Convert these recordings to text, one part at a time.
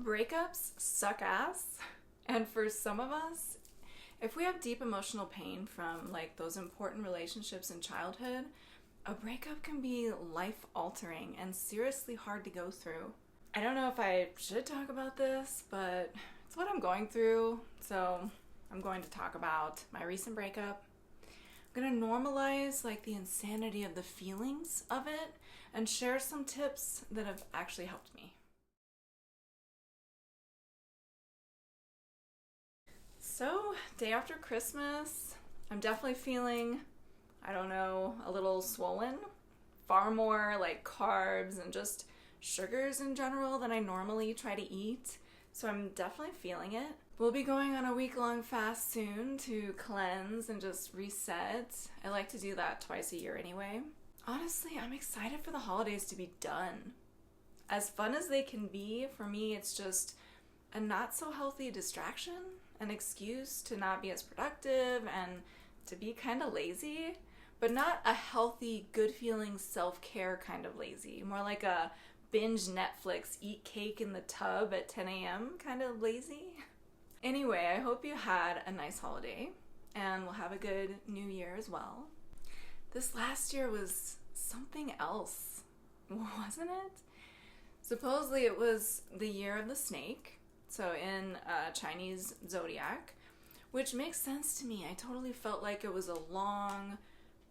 Breakups suck ass, and for some of us, if we have deep emotional pain from like those important relationships in childhood, a breakup can be life altering and seriously hard to go through. I don't know if I should talk about this, but it's what I'm going through, so I'm going to talk about my recent breakup. I'm going to normalize like the insanity of the feelings of it and share some tips that have actually helped me. So, day after Christmas, I'm definitely feeling, I don't know, a little swollen. Far more like carbs and just sugars in general than I normally try to eat. So, I'm definitely feeling it. We'll be going on a week-long fast soon to cleanse and just reset. I like to do that twice a year anyway. Honestly, I'm excited for the holidays to be done. As fun as they can be, for me, it's just a not so healthy distraction, an excuse to not be as productive and to be kind of lazy, but not a healthy, good feeling self-care kind of lazy. More like a binge Netflix, eat cake in the tub at 10 a.m. kind of lazy. Anyway, I hope you had a nice holiday and we'll have a good new year as well. This last year was something else, wasn't it? Supposedly it was the year of the snake, so in Chinese zodiac, which makes sense to me. I totally felt like it was a long,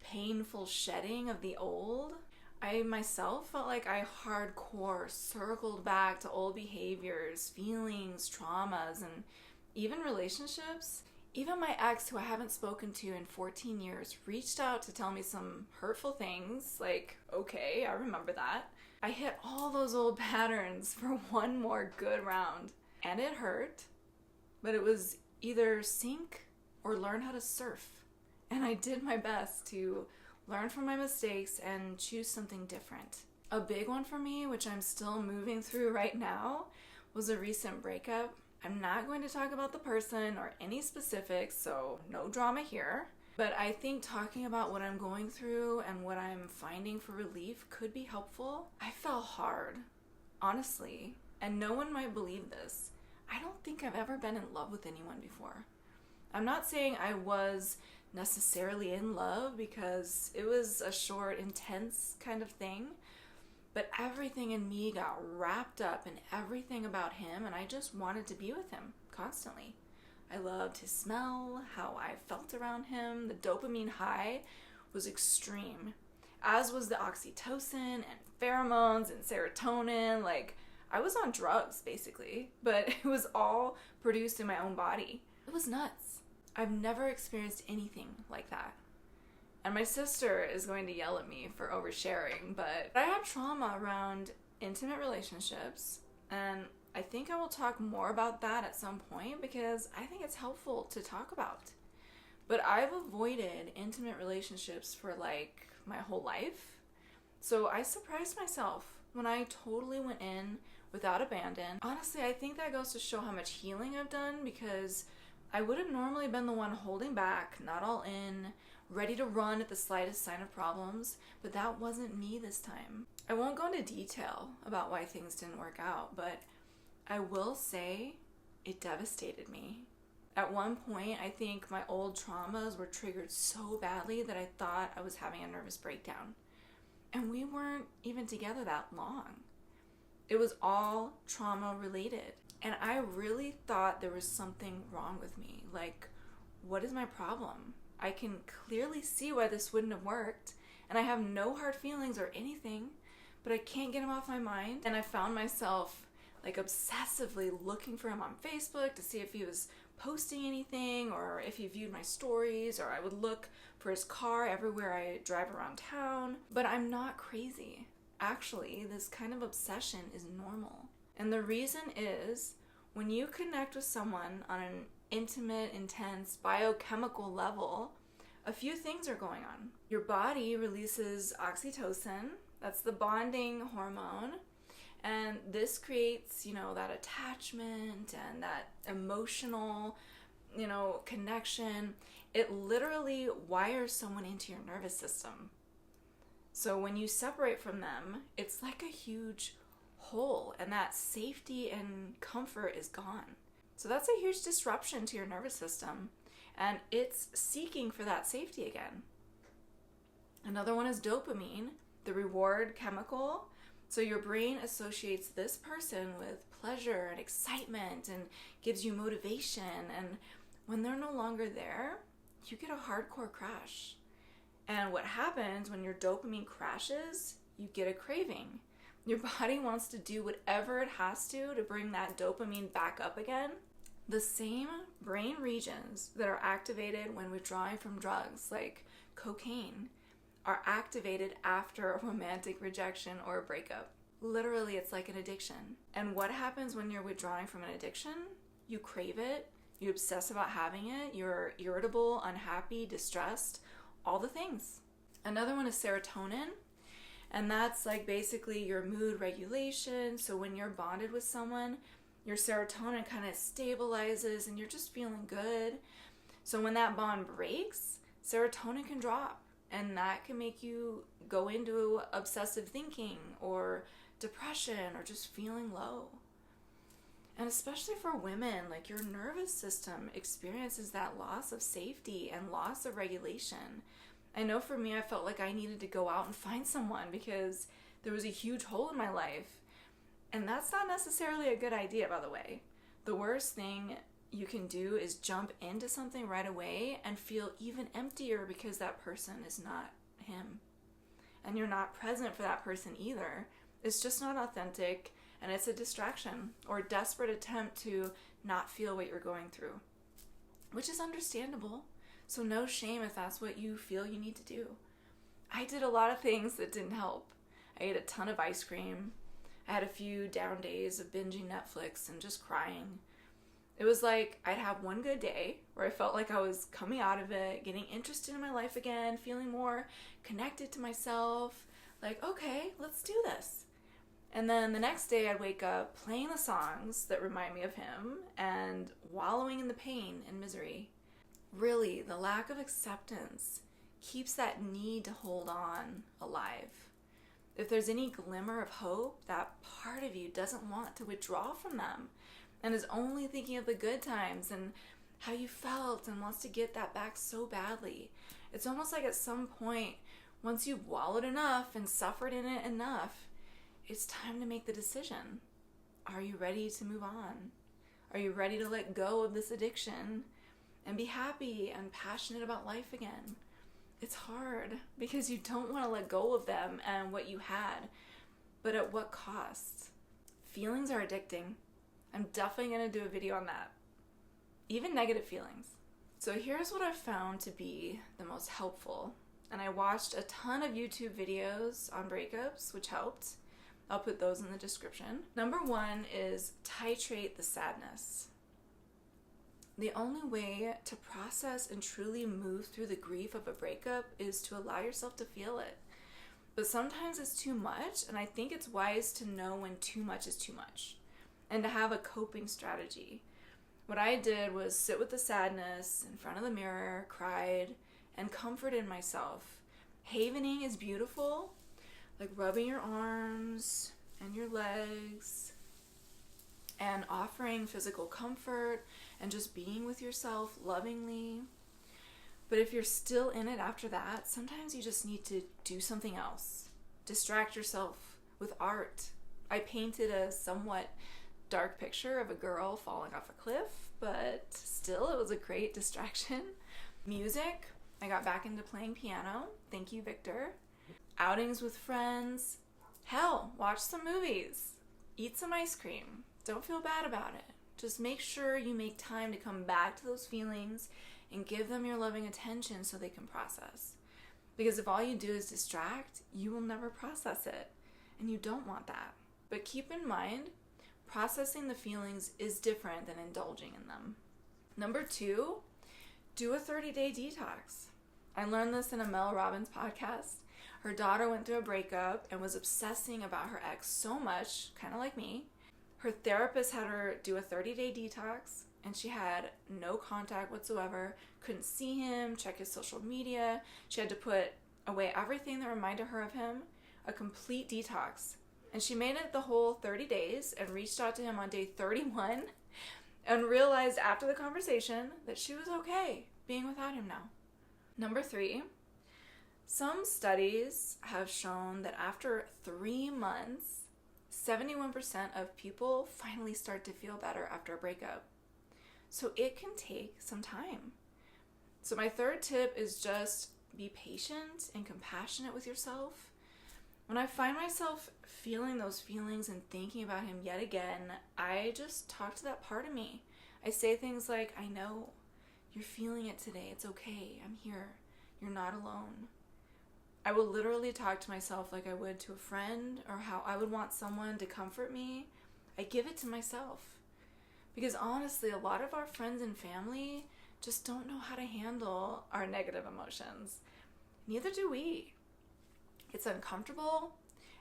painful shedding of the old. I myself felt like I hardcore circled back to old behaviors, feelings, traumas, and even relationships. Even my ex, who I haven't spoken to in 14 years, reached out to tell me some hurtful things, like, okay, I remember that. I hit all those old patterns for one more good round. And it hurt, but it was either sink or learn how to surf. And I did my best to learn from my mistakes and choose something different. A big one for me, which I'm still moving through right now, was a recent breakup. I'm not going to talk about the person or any specifics, so no drama here. But I think talking about what I'm going through and what I'm finding for relief could be helpful. I fell hard, honestly, and no one might believe this. I don't think I've ever been in love with anyone before. I'm not saying I was necessarily in love because it was a short, intense kind of thing, but everything in me got wrapped up in everything about him, and I just wanted to be with him constantly. I loved his smell, how I felt around him. The dopamine high was extreme, as was the oxytocin and pheromones and serotonin. Like, I was on drugs, basically, but it was all produced in my own body. It was nuts. I've never experienced anything like that. And my sister is going to yell at me for oversharing, but I have trauma around intimate relationships, and I think I will talk more about that at some point because I think it's helpful to talk about. But I've avoided intimate relationships for like my whole life. So I surprised myself when I totally went in without abandon. Honestly, I think that goes to show how much healing I've done because I would have normally been the one holding back, not all in, ready to run at the slightest sign of problems, but that wasn't me this time. I won't go into detail about why things didn't work out, but I will say it devastated me. At one point, I think my old traumas were triggered so badly that I thought I was having a nervous breakdown. And we weren't even together that long. It was all trauma related. And I really thought there was something wrong with me. Like, what is my problem? I can clearly see why this wouldn't have worked. And I have no hard feelings or anything, but I can't get him off my mind. And I found myself like obsessively looking for him on Facebook to see if he was posting anything or if he viewed my stories, or I would look for his car everywhere I drive around town. But I'm not crazy. Actually, this kind of obsession is normal. And the reason is when you connect with someone on an intimate, intense, biochemical level, a few things are going on. Your body releases oxytocin, that's the bonding hormone, and this creates, that attachment and that emotional, connection. It literally wires someone into your nervous system. So when you separate from them, it's like a huge hole, and that safety and comfort is gone. So that's a huge disruption to your nervous system, and it's seeking for that safety again. Another one is dopamine, the reward chemical. So your brain associates this person with pleasure and excitement and gives you motivation, and when they're no longer there, you get a hardcore crash. And what happens when your dopamine crashes, you get a craving. Your body wants to do whatever it has to bring that dopamine back up again. The same brain regions that are activated when withdrawing from drugs, like cocaine, are activated after a romantic rejection or a breakup. Literally, it's like an addiction. And what happens when you're withdrawing from an addiction? You crave it, you obsess about having it, you're irritable, unhappy, distressed, all the things. Another one is serotonin, and that's like basically your mood regulation. So when you're bonded with someone, your serotonin kind of stabilizes and you're just feeling good. So when that bond breaks, serotonin can drop, and that can make you go into obsessive thinking or depression or just feeling low. And especially for women, like your nervous system experiences that loss of safety and loss of regulation. I know for me, I felt like I needed to go out and find someone because there was a huge hole in my life. And that's not necessarily a good idea, by the way. The worst thing you can do is jump into something right away and feel even emptier because that person is not him. And you're not present for that person either. It's just not authentic, and it's a distraction or a desperate attempt to not feel what you're going through, which is understandable. So no shame if that's what you feel you need to do. I did a lot of things that didn't help. I ate a ton of ice cream. I had a few down days of binging Netflix and just crying. It was like I'd have one good day where I felt like I was coming out of it, getting interested in my life again, feeling more connected to myself, like, okay, let's do this. And then the next day I'd wake up playing the songs that remind me of him and wallowing in the pain and misery. Really, the lack of acceptance keeps that need to hold on alive. If there's any glimmer of hope, that part of you doesn't want to withdraw from them and is only thinking of the good times and how you felt and wants to get that back so badly. It's almost like at some point, once you've wallowed enough and suffered in it enough, it's time to make the decision. Are you ready to move on? Are you ready to let go of this addiction and be happy and passionate about life again? It's hard because you don't want to let go of them and what you had, but at what cost? Feelings are addicting. I'm definitely going to do a video on that. Even negative feelings. So here's what I've found to be the most helpful. And I watched a ton of YouTube videos on breakups, which helped. I'll put those in the description. Number one is titrate the sadness. The only way to process and truly move through the grief of a breakup is to allow yourself to feel it. But sometimes it's too much, and I think it's wise to know when too much is too much and to have a coping strategy. What I did was sit with the sadness in front of the mirror, cried, and comforted myself. Havening is beautiful, like rubbing your arms and your legs and offering physical comfort and just being with yourself lovingly. But if you're still in it after that, sometimes you just need to do something else. Distract yourself with art. I painted a somewhat dark picture of a girl falling off a cliff, but still it was a great distraction. Music. I got back into playing piano. Thank you, Victor. Outings with friends. Hell, watch some movies. Eat some ice cream. Don't feel bad about it. Just make sure you make time to come back to those feelings and give them your loving attention so they can process. Because if all you do is distract, you will never process it. And you don't want that. But keep in mind, processing the feelings is different than indulging in them. Number two, do a 30-day detox. I learned this in a Mel Robbins podcast. Her daughter went through a breakup and was obsessing about her ex so much, kind of like me. Her therapist had her do a 30-day detox, and she had no contact whatsoever, couldn't see him, check his social media. She had to put away everything that reminded her of him, a complete detox. And she made it the whole 30 days and reached out to him on day 31 and realized after the conversation that she was okay being without him now. Number 3, some studies have shown that after 3 months, 71% of people finally start to feel better after a breakup. So it can take some time. So my third tip is just be patient and compassionate with yourself. When I find myself feeling those feelings and thinking about him yet again, I just talk to that part of me. I say things like, I know, you're feeling it today. It's okay. I'm here. You're not alone. I will literally talk to myself like I would to a friend, or how I would want someone to comfort me. I give it to myself. Because honestly, a lot of our friends and family just don't know how to handle our negative emotions. Neither do we. It's uncomfortable,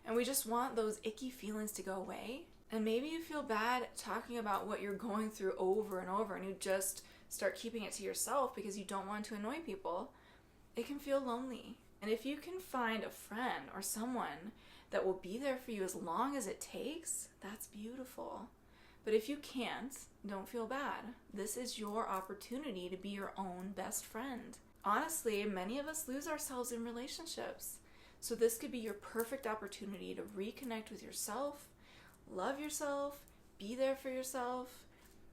and we just want those icky feelings to go away. And maybe you feel bad talking about what you're going through over and over, and you just start keeping it to yourself because you don't want to annoy people. It can feel lonely. And if you can find a friend or someone that will be there for you as long as it takes, that's beautiful. But if you can't, don't feel bad. This is your opportunity to be your own best friend. Honestly, many of us lose ourselves in relationships. So this could be your perfect opportunity to reconnect with yourself, love yourself, be there for yourself.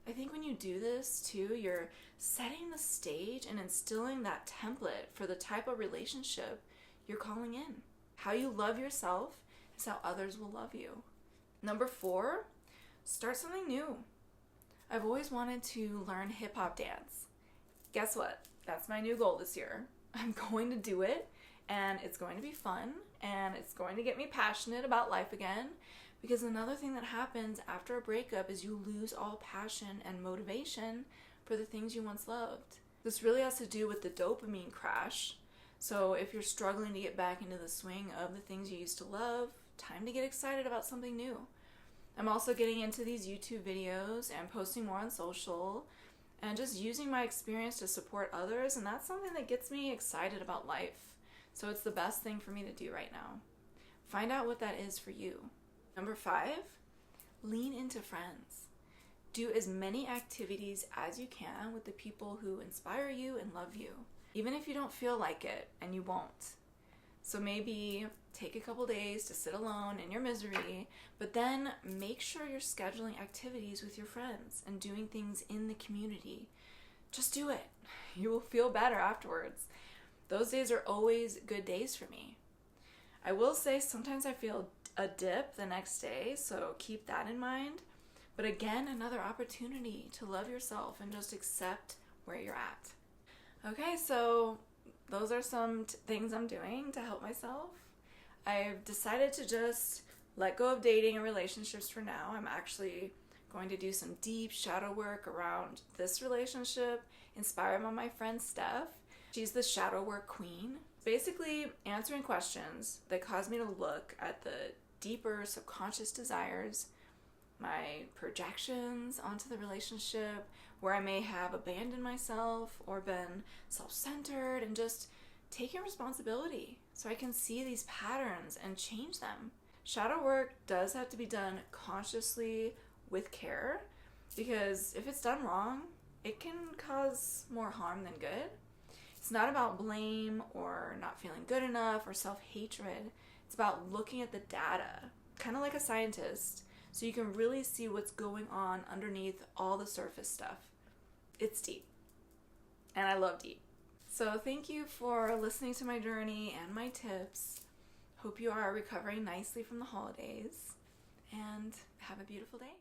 I think when you do this too, you're setting the stage and instilling that template for the type of relationship you're calling in. How you love yourself is how others will love you. Number 4, start something new. I've always wanted to learn hip-hop dance. Guess what? That's my new goal this year. I'm going to do it, and it's going to be fun, and it's going to get me passionate about life again, because another thing that happens after a breakup is you lose all passion and motivation for the things you once loved. This really has to do with the dopamine crash. So if you're struggling to get back into the swing of the things you used to love, time to get excited about something new. I'm also getting into these YouTube videos and posting more on social and just using my experience to support others, and that's something that gets me excited about life. So it's the best thing for me to do right now. Find out what that is for you. Number 5, lean into friends. Do as many activities as you can with the people who inspire you and love you, even if you don't feel like it, and you won't. So maybe take a couple days to sit alone in your misery, but then make sure you're scheduling activities with your friends and doing things in the community. Just do it. You will feel better afterwards. Those days are always good days for me. I will say sometimes I feel a dip the next day, so keep that in mind. But again, another opportunity to love yourself and just accept where you're at. Okay, so those are some things I'm doing to help myself. I've decided to just let go of dating and relationships for now. I'm actually going to do some deep shadow work around this relationship, inspired by my friend Steph. She's the shadow work queen. Basically answering questions that cause me to look at the deeper subconscious desires, my projections onto the relationship, where I may have abandoned myself or been self-centered, and just taking responsibility so I can see these patterns and change them. Shadow work does have to be done consciously with care, because if it's done wrong, it can cause more harm than good. It's not about blame or not feeling good enough or self-hatred. It's about looking at the data, kind of like a scientist, so you can really see what's going on underneath all the surface stuff. It's deep. And I love deep. So thank you for listening to my journey and my tips. Hope you are recovering nicely from the holidays, and have a beautiful day.